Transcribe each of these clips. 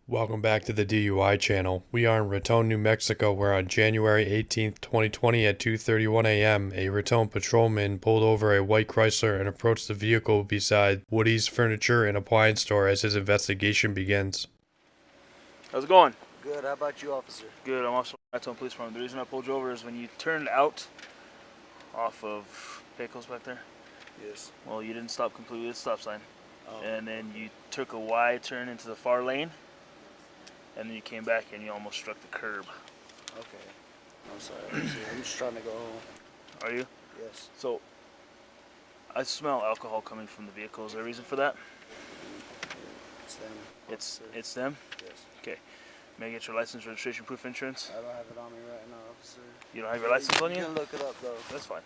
Welcome back to the DUI channel. We are in Raton, New Mexico, where on January 18th, 2020 at 2:31 a.m., a Raton patrolman pulled over a white Chrysler and approached the vehicle beside Woody's Furniture and Appliance Store as his investigation begins. How's it going? Good. How about you, officer? Good. I'm also Raton Police Officer. The reason I pulled you over is when you turned out off of vehicles back there. Yes. Well, you didn't stop completely at the stop sign. Oh. And then you took a wide turn into the far lane. And then you came back and you almost struck the curb. Okay. I'm sorry. I'm just trying to go home. Are you? Yes. So, I smell alcohol coming from the vehicle. Is there a reason for that? It's them. It's them? Yes. Okay. May I get your license, registration, proof, insurance? I don't have it on me right now, officer. You don't have your license on you? You can look it up, though. That's fine.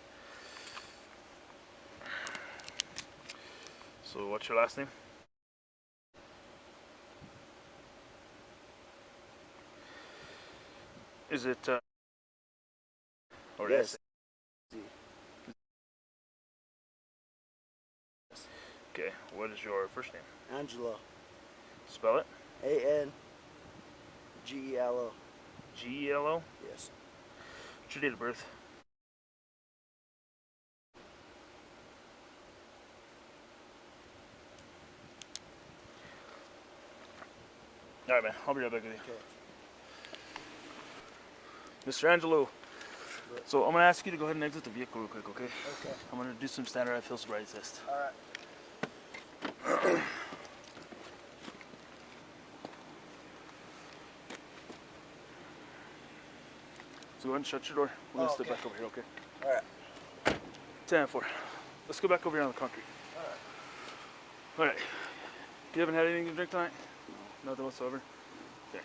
So, what's your last name? Is it, or Yes. Okay, what is your first name? Angelo. Spell it. A-N-G-E-L-O. G-E-L-O? Yes. What's your date of birth? Alright, man, I'll be right back with you. Okay. Mr. Angelo, so I'm going to ask you to go ahead and exit the vehicle real quick, okay? Okay. I'm going to do some standardized field sobriety test. All right. So go ahead and shut your door. We're going to step okay. back over here, okay? All right. 10-4. Let's go back over here on the concrete. All right. All right. You haven't had anything to drink tonight? No. Nothing whatsoever? Okay.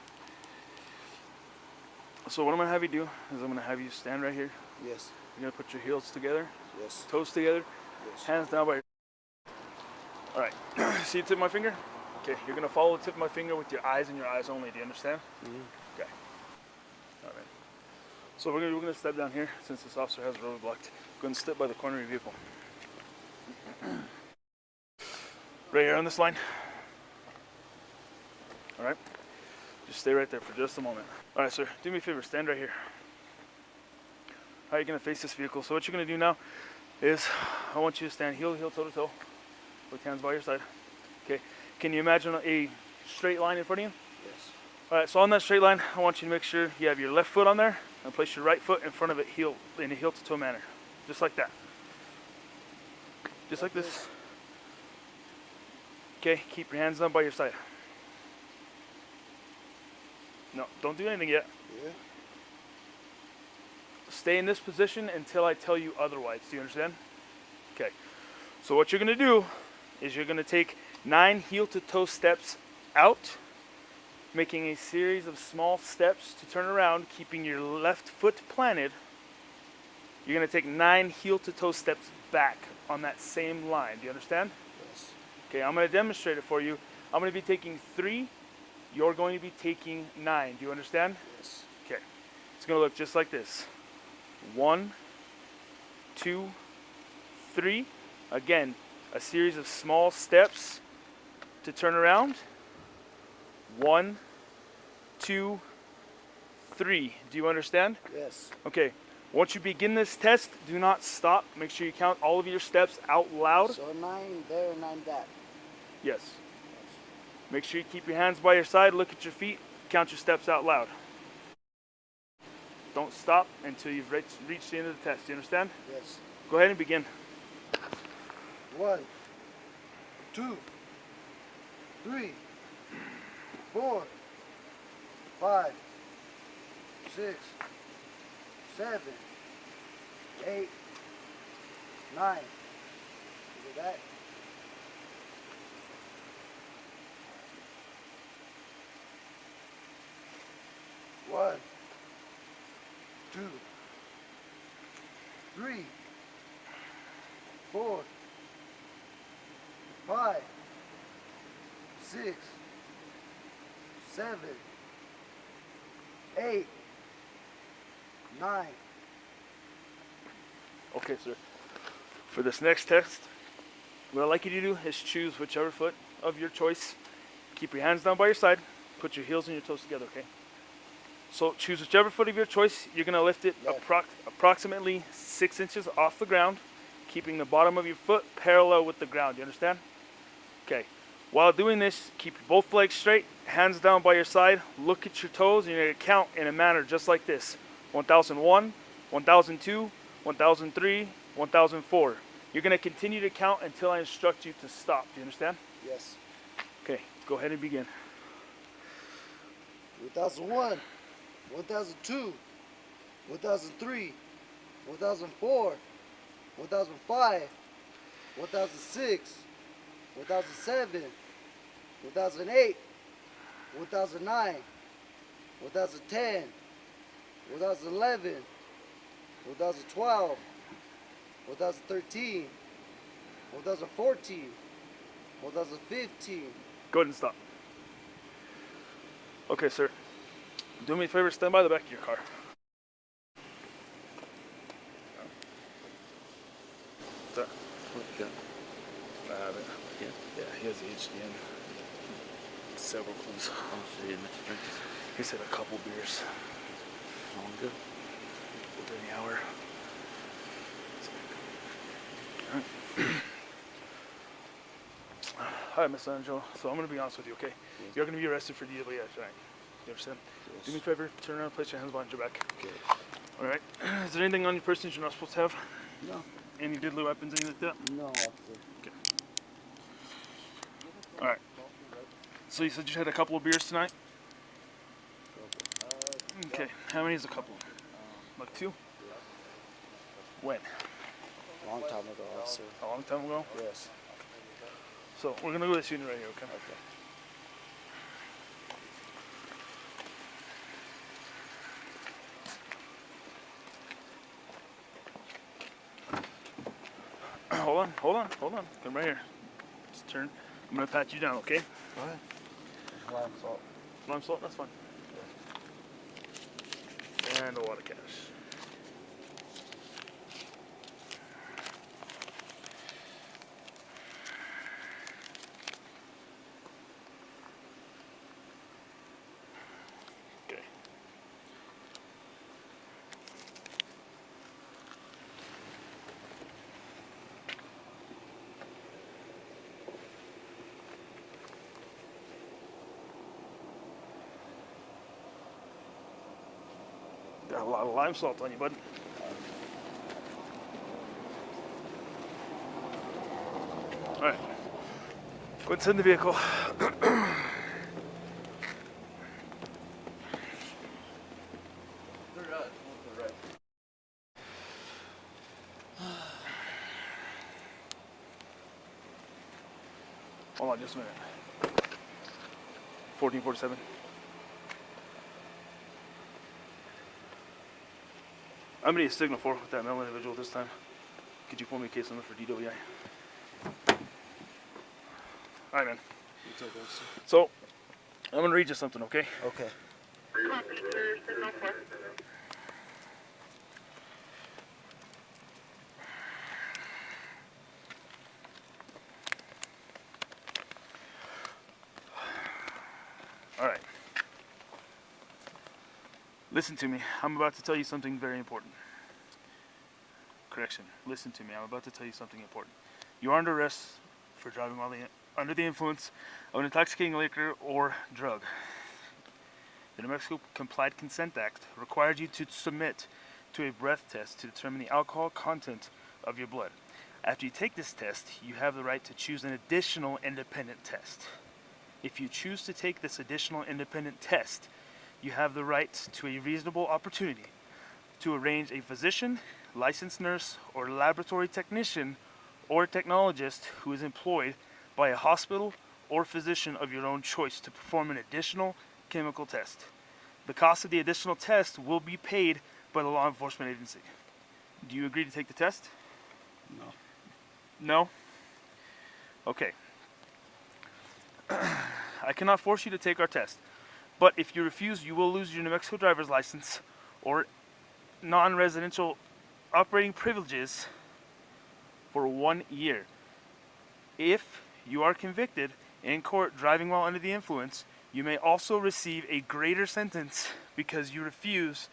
So what I'm going to have you do is I'm going to have you stand right here. Yes. You're going to put your heels together, Yes. toes together, Yes. hands down by your... All right. See the tip of my finger? Okay. You're going to follow the tip of my finger with your eyes and your eyes only. Do you understand? Mm-hmm. Okay. All right. So we're going to step down here since this officer has the road blocked. Go ahead and step by the corner of your vehicle. Right here on this line. All right. Just stay right there for just a moment. All right, sir. Do me a favor. Stand right here. How are you going to face this vehicle? So what you're going to do now is I want you to stand heel to heel, toe to toe, with hands by your side. Okay. Can you imagine a straight line in front of you? Yes. All right. So on that straight line, I want you to make sure you have your left foot on there and place your right foot in front of it, heel in a heel to toe manner, just like that. Just like this. Okay. Keep your hands down by your side. No, don't do anything yet. Yeah. Stay in this position until I tell you otherwise. Do you understand? Okay. So what you're going to do is you're going to take 9 heel-to-toe steps out, making a series of small steps to turn around, keeping your left foot planted. You're going to take 9 heel-to-toe steps back on that same line. Do you understand? Yes. Okay, I'm going to demonstrate it for you. I'm going to be taking 3. You're going to be taking 9. Do you understand? Yes. Okay. It's going to look just like this. 1, 2, 3. Again, a series of small steps to turn around. 1, 2, 3. Do you understand? Yes. Okay. Once you begin this test, do not stop. Make sure you count all of your steps out loud. So 9 there, 9 that. Yes. Make sure you keep your hands by your side, look at your feet, count your steps out loud. Don't stop until you've reached the end of the test. Do you understand? Yes. Go ahead and begin. 1, 2, 3, 4, 5, 6, 7, 8, 9. Look at that. 1, 2, 3, 4, 5, 6, 7, 8, 9. Okay, sir. For this next test, what I'd like you to do is choose whichever foot of your choice. Keep your hands down by your side. put your heels and your toes together, okay? So choose whichever foot of your choice. You're gonna lift it approximately 6 inches off the ground, keeping the bottom of your foot parallel with the ground. You understand? Okay. While doing this, keep both legs straight, hands down by your side, look at your toes, and you're gonna count in a manner just like this. 1001, 1002, 1003, 1004. You're gonna continue to count until I instruct you to stop. Do you understand? Yes. Okay, go ahead and begin. 1001, 1002, 1003, 1004, 1005, 1006, 1007, 1008, 1009, 1010, 2011, 2012, 2013, 2014, 2015. Go ahead and stop. Okay, sir. Do me a favor, stand by the back of your car. Sir. I have it. Yeah, he has ADHD and several clues. He said a couple beers. All good. Within the hour. Hi, Miss Angelo. So I'm going to be honest with you, okay? Yes. You're going to be arrested for DWI tonight. You understand? Yes. Do me a favor, turn around, place your hands behind your back. Okay. All right. Is there anything on your person you're not supposed to have? No. Any deadly weapons, anything like that? No, officer. Okay. All right. So you said you had a couple of beers tonight? Okay. How many is a couple? Like 2? When? A long time ago, officer. A long time ago? Yes. So we're gonna go to this unit right here, okay? Okay. Hold on. Come right here. Just turn. I'm gonna pat you down, okay? Go ahead. Lime salt. Lime salt, that's fine. And a lot of cash. Okay. Got a lot of lime salt on you, bud. All right. Go inside the vehicle. Hold on just a minute. 1447. I'm gonna need a signal for with that male individual this time. Could you pull me a case number for DWI? Alright, man. So, I'm gonna read you something, okay? Okay. Alright. Listen to me. I'm about to tell you something very important. Correction. Listen to me. I'm about to tell you something important. You are under arrest for driving while under the influence of an intoxicating liquor or drug. The New Mexico Complied Consent Act requires you to submit to a breath test to determine the alcohol content of your blood. After you take this test, you have the right to choose an additional independent test. If you choose to take this additional independent test, you have the right to a reasonable opportunity to arrange a physician, licensed nurse, or laboratory technician or technologist who is employed by a hospital or physician of your own choice to perform an additional chemical test. The cost of the additional test will be paid by the law enforcement agency. Do you agree to take the test? No. No? Okay. I cannot force you to take our test, but if you refuse, you will lose your New Mexico driver's license or non-residential operating privileges for 1 year. If you are convicted in court driving while under the influence, You may also receive a greater sentence because you refuse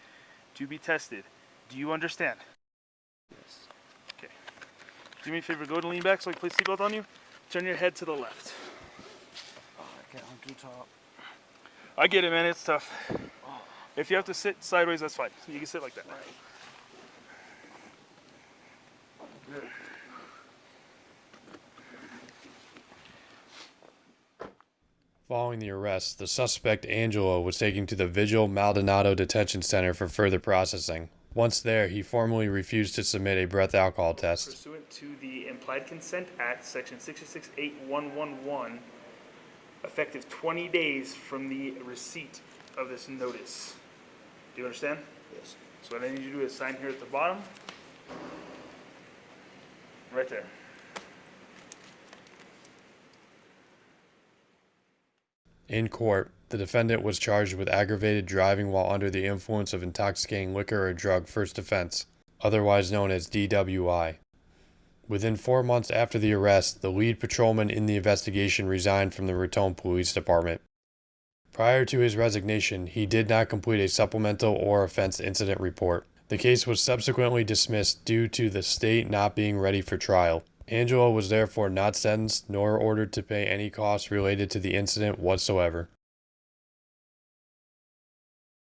to be tested. Do you understand? Yes. Okay. Do me a favor, go ahead and lean back so I can place seatbelt on you. Turn your head to the left. Oh, I can't. I'm too top. I get it, man. It's tough. If you have to sit sideways, that's fine. You can sit like that. Good. Following the arrest, the suspect Angelo was taken to the Vigil-Maldonado Detention Center for further processing. Once there, he formally refused to submit a breath alcohol test. Pursuant to the Implied Consent Act, Section 668111, effective 20 days from the receipt of this notice. Do you understand? Yes. So what I need you to do is sign here at the bottom. Right there. In court, the defendant was charged with aggravated driving while under the influence of intoxicating liquor or drug first offense, otherwise known as DWI. Within 4 months after the arrest, the lead patrolman in the investigation resigned from the Raton Police Department. Prior to his resignation, he did not complete a supplemental or offense incident report. The case was subsequently dismissed due to the state not being ready for trial. Angelo was therefore not sentenced nor ordered to pay any costs related to the incident whatsoever.